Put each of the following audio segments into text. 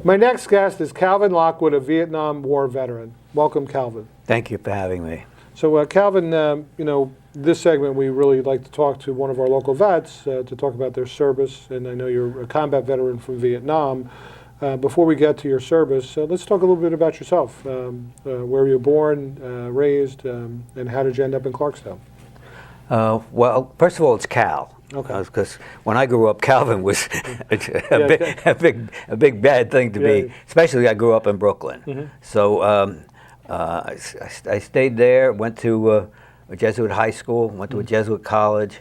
My next guest is Calvin Lockwood, a Vietnam War veteran. Welcome, Calvin. Thank you for having me. So, Calvin, this segment we really like to talk to one of our local vets to talk about their service, and I know you're a combat veteran from Vietnam. Before we get to your service, let's talk a little bit about yourself. Where were you born, raised, and how did you end up in Clarksdale? Well, first of all, it's Cal. Okay. Because when I grew up, Calvin was a big bad thing to be. Especially, I grew up in Brooklyn. Mm-hmm. So I stayed there. Went to a Jesuit high school. Went to a Jesuit college.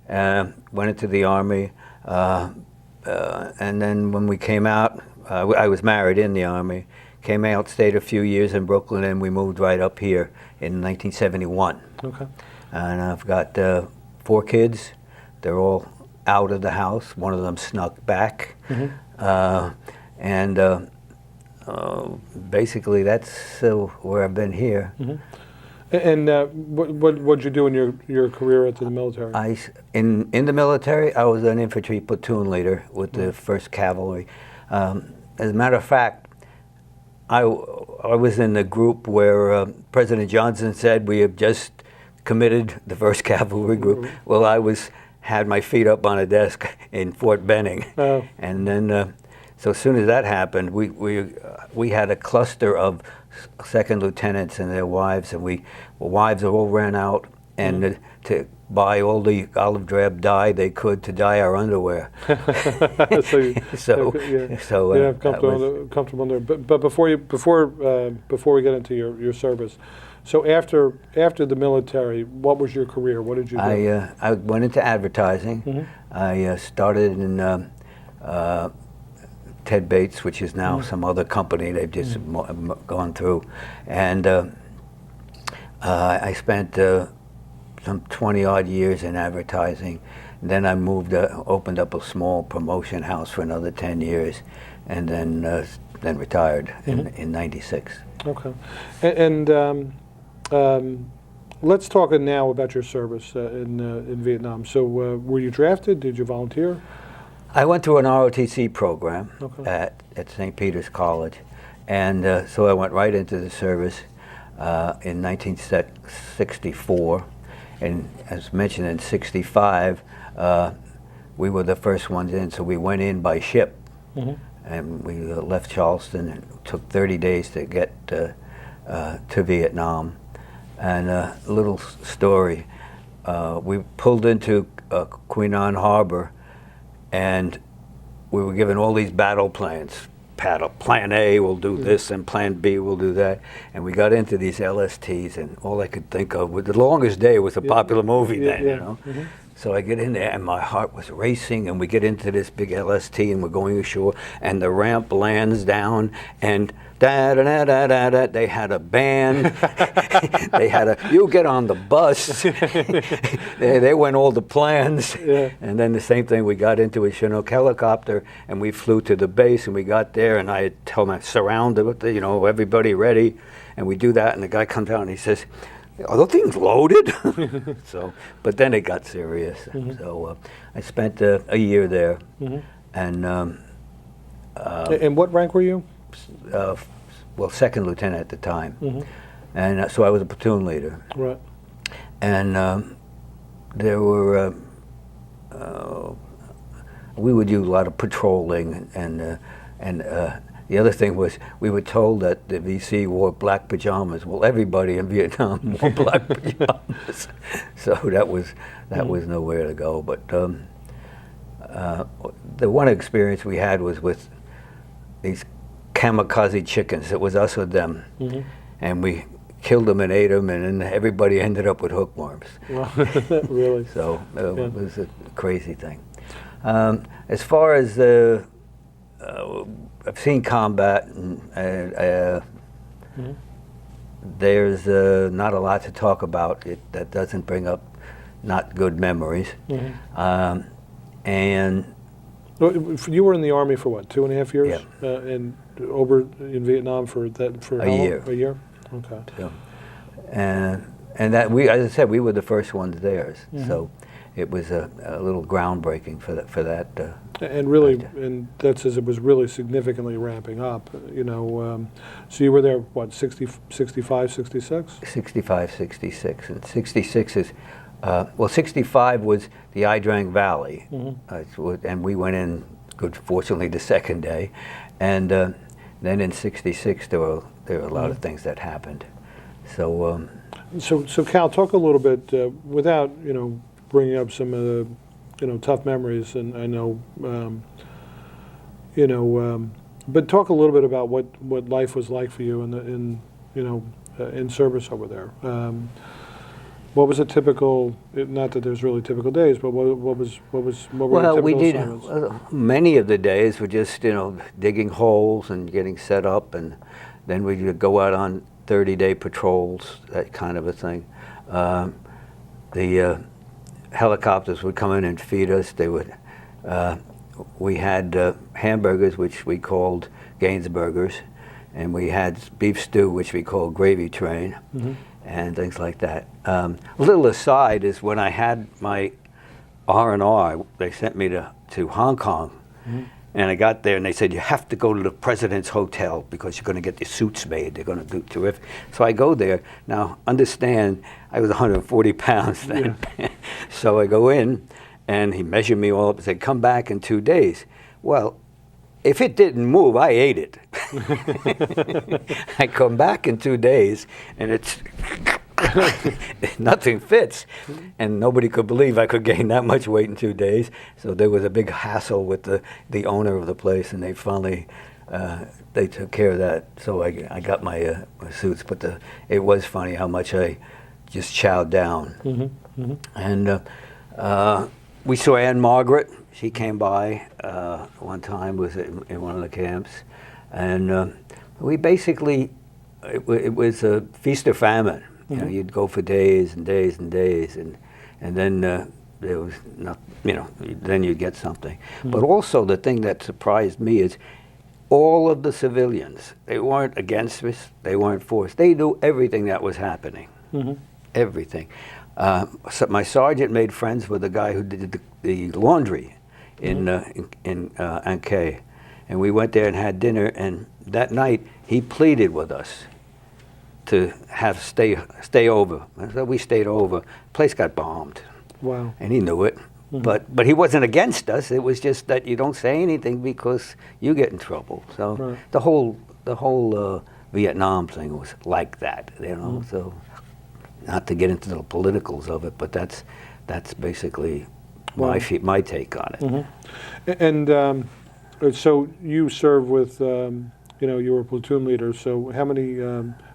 Went into the Army. And then when we came out, I was married in the Army. Came out, stayed a few years in Brooklyn, and we moved right up here in 1971. Okay. And I've got 4 kids. They're all out of the house. One of them snuck back. Mm-hmm. Basically, that's where I've been here. Mm-hmm. And what did you do in your career at the military? In the military, I was an infantry platoon leader with the 1st Cavalry. As a matter of fact, I was in the group where President Johnson said we have just committed the 1st Cavalry group. Well, I had my feet up on a desk in Fort Benning, and then so as soon as that happened, we had a cluster of 2nd lieutenants and their wives, and wives all ran out and to buy all the olive drab dye they could to dye our underwear. Comfortable there. But before we get into your service, so after the military, what was your career? What did you do? I went into advertising. Mm-hmm. I started in Ted Bates, which is now some other company. They've just gone through, and I spent some 20-odd years in advertising. And then I moved, opened up a small promotion house for another 10 years, and then retired in '96. Okay, and let's talk now about your service in Vietnam. So, were you drafted? Did you volunteer? I went through an ROTC program at St. Peter's College, and so I went right into the service in 1964. And as mentioned, in '65, we were the first ones in, so we went in by ship. Mm-hmm. And we left Charleston. It took 30 days to get to Vietnam. And a little story, we pulled into Queen Anne Harbor, and we were given all these battle plans. Plan A will do this, and Plan B will do that. And we got into these LSTs, and all I could think of was The Longest Day was a popular movie then, you know. Mm-hmm. So I get in there, and my heart was racing, and we get into this big LST, and we're going ashore, and the ramp lands down, and da-da-da-da-da-da, they had a band, they had you get on the bus, they went all the plans, and then the same thing, we got into a Chinook helicopter, and we flew to the base, and we got there, and I told them, surrounded with everybody ready, and we do that, and the guy comes out, and he says, "Are those things loaded?" But then it got serious. Mm-hmm. So I spent a year there, and what rank were you? Well, 2nd lieutenant at the time, and so I was a platoon leader. Right. And there were we would do a lot of patrolling, and the other thing was we were told that the VC wore black pajamas. Well, everybody in Vietnam wore black pajamas, so that was nowhere to go. But the one experience we had was with these kamikaze chickens. It was us or them, and we killed them and ate them, and then everybody ended up with hookworms. Really? So it was a crazy thing. As far as I've seen combat, and there's not a lot to talk about. That doesn't bring up not good memories. And you were in the Army for what, 2.5 years? Yeah. And over in Vietnam for a year. A year? Okay. So, and that as I said, we were the first ones there. So, it was a little groundbreaking for that. And really, Right. and that's as it was really significantly ramping up, you know. So you were there, what, 65, 66? 65, 66, and 66 is, well, 65 was the Idrang Valley, and we went in, good, fortunately, the second day, and then in 66 there were a lot of things that happened. So, So Cal, talk a little bit, without, you know, bringing up some of the, you know, tough memories, and I know, you know, but talk a little bit about what life was like for you in you know, in service over there. What was a typical? Not that there's really typical days, but what were well, your we typical did, assignments? many of the days were just, you know, digging holes and getting set up, and then we'd go out on 30-day patrols, that kind of a thing. The helicopters would come in and feed us. They would. We had hamburgers, which we called Gainsburgers, and we had beef stew, which we called Gravy Train, and things like that. A little aside is when I had my R&R, they sent me to Hong Kong, and I got there and they said, you have to go to the President's Hotel because you're going to get your suits made. They're going to do terrific. So I go there. Now, understand, I was 140 pounds then. Yeah. So I go in, and he measured me all up and said, come back in 2 days. Well, if it didn't move, I ate it. I come back in 2 days, and it's nothing fits, and nobody could believe I could gain that much weight in 2 days. So there was a big hassle with the owner of the place, and they finally they took care of that. So I got my suits, but it was funny how much I just chowed down. And we saw Anne Margaret. She came by one time, was in one of the camps, and we basically it was a feast or famine. You know, you'd go for days and days and days, and then there was not, you know, then you'd get something. But also the thing that surprised me is all of the civilians. They weren't against us. They weren't for us. They knew everything that was happening. Everything. So my sergeant made friends with a guy who did the laundry in Ankei, and we went there and had dinner. And that night he pleaded with us to have stay over. So we stayed over. Place got bombed. Wow. And he knew it. But he wasn't against us. It was just that you don't say anything because you get in trouble. So the whole Vietnam thing was like that, you know. So not to get into the politicals of it, but that's basically my take on it. And so you served with, you know, you were a platoon leader. So how many?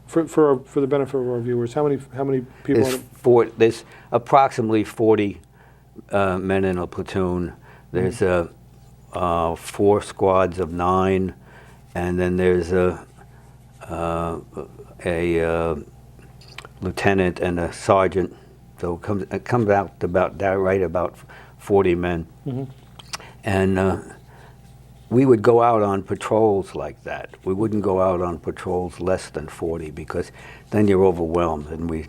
For the benefit of our viewers, how many people? There's approximately 40 men in a platoon. There's 4 squads of 9, and then there's a lieutenant and a sergeant. So it comes out about 40 men, and we would go out on patrols like that. We wouldn't go out on patrols less than 40 because then you're overwhelmed. And we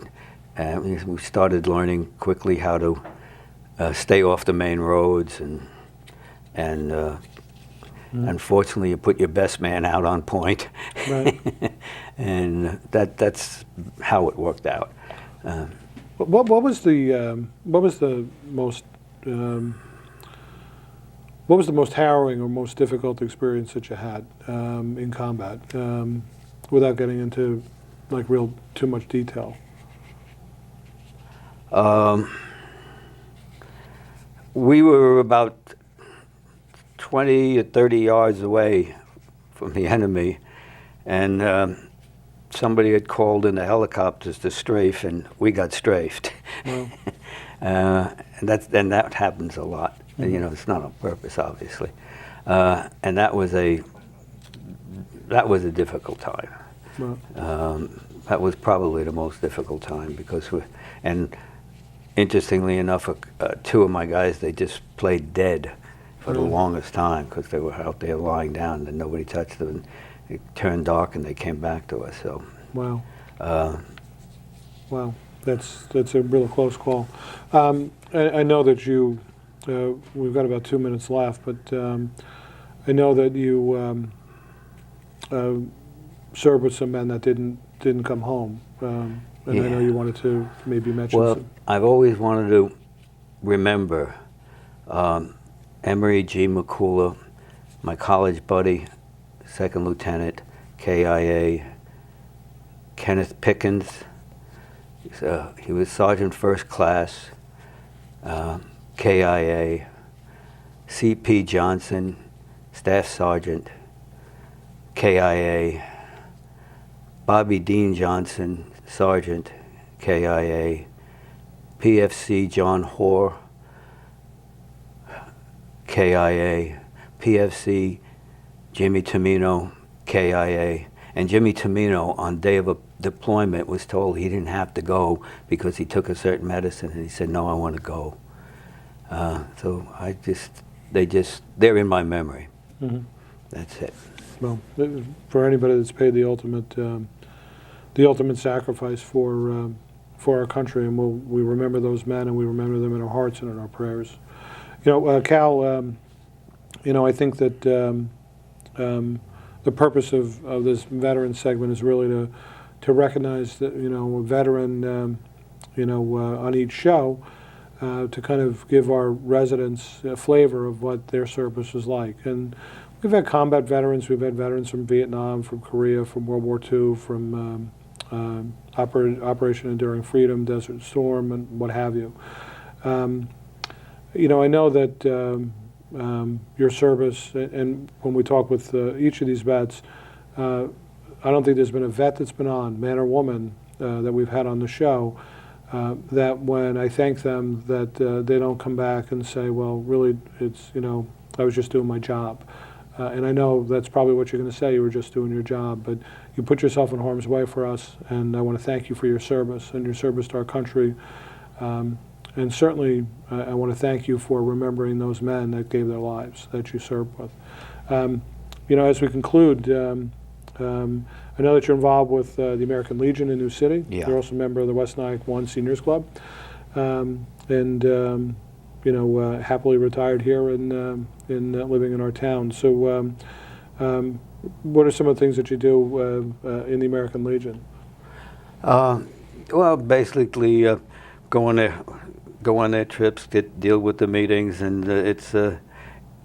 started learning quickly how to stay off the main roads, and unfortunately you put your best man out on point, and that's how it worked out. What was the most what was the most harrowing or most difficult experience that you had in combat, without getting into like too much detail? We were about 20 or 30 yards away from the enemy, and somebody had called in the helicopters to strafe, and we got strafed. And that happens a lot. You know, it's not on purpose, obviously. And that was a difficult time. That was probably the most difficult time because and interestingly enough, 2 of my guys, they just played dead for the longest time because they were out there lying down and nobody touched them. And it turned dark and they came back to us. So wow, wow, that's a real close call. I know that you, we've got about 2 minutes left, but I know that you served with some men that didn't come home, and I know Yeah. you wanted to maybe mention Well, some. I've always wanted to remember Emery G. McCullough, my college buddy, second lieutenant, KIA, Kenneth Pickens. He was sergeant first class, KIA, C.P. Johnson, staff sergeant, KIA, Bobby Dean Johnson, sergeant, KIA, PFC John Hoare, KIA, PFC Jimmy Tamino, KIA, and Jimmy Tamino on day of a deployment was told he didn't have to go because he took a certain medicine, and he said, "No, I want to go." So they're in my memory. Mm-hmm. That's it. Well, for anybody that's paid the ultimate sacrifice for our country, and we remember those men, and we remember them in our hearts and in our prayers. Cal, I think that the purpose of this veteran segment is really to recognize that a veteran, on each show, to kind of give our residents a flavor of what their service is like. And we've had combat veterans, we've had veterans from Vietnam, from Korea, from World War II, from Operation Enduring Freedom, Desert Storm, and what have you. I know that your service, and when we talk with each of these vets, I don't think there's been a vet that's been on, man or woman, that we've had on the show, that when I thank them, that they don't come back and say, well, really, it's, I was just doing my job. And I know that's probably what you're going to say, you were just doing your job, but you put yourself in harm's way for us, and I want to thank you for your service and your service to our country. And certainly, I want to thank you for remembering those men that gave their lives, that you served with. As we conclude, I know that you're involved with the American Legion in New City. Yeah. You're also a member of the West Nyack 1 Seniors Club. Happily retired here and living in our town. So what are some of the things that you do in the American Legion? Well, basically, go on their trips, deal with the meetings, and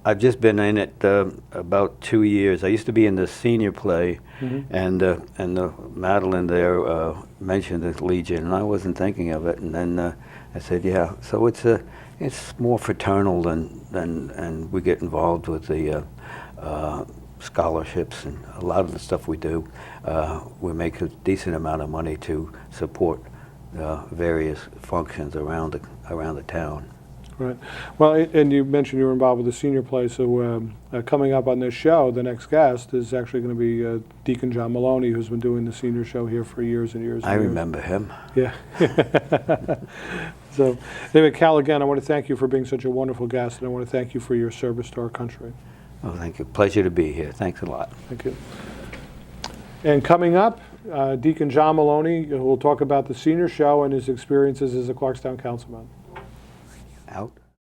I've just been in it about 2 years. I used to be in the senior play, Mm-hmm. and the Madeline there mentioned the Legion, and I wasn't thinking of it. And then I said, yeah. So it's more fraternal and we get involved with the scholarships and a lot of the stuff we do. We make a decent amount of money to support various functions around the town. Right. Well, and you mentioned you were involved with the senior play, so coming up on this show, the next guest is actually going to be Deacon John Maloney, who's been doing the senior show here for years and years and I years. remember him. Yeah. So, anyway, Cal, again, I want to thank you for being such a wonderful guest, and I want to thank you for your service to our country. Oh, thank you. Pleasure to be here. Thanks a lot. Thank you. And coming up, Deacon John Maloney, who will talk about the senior show and his experiences as a Clarkstown councilman.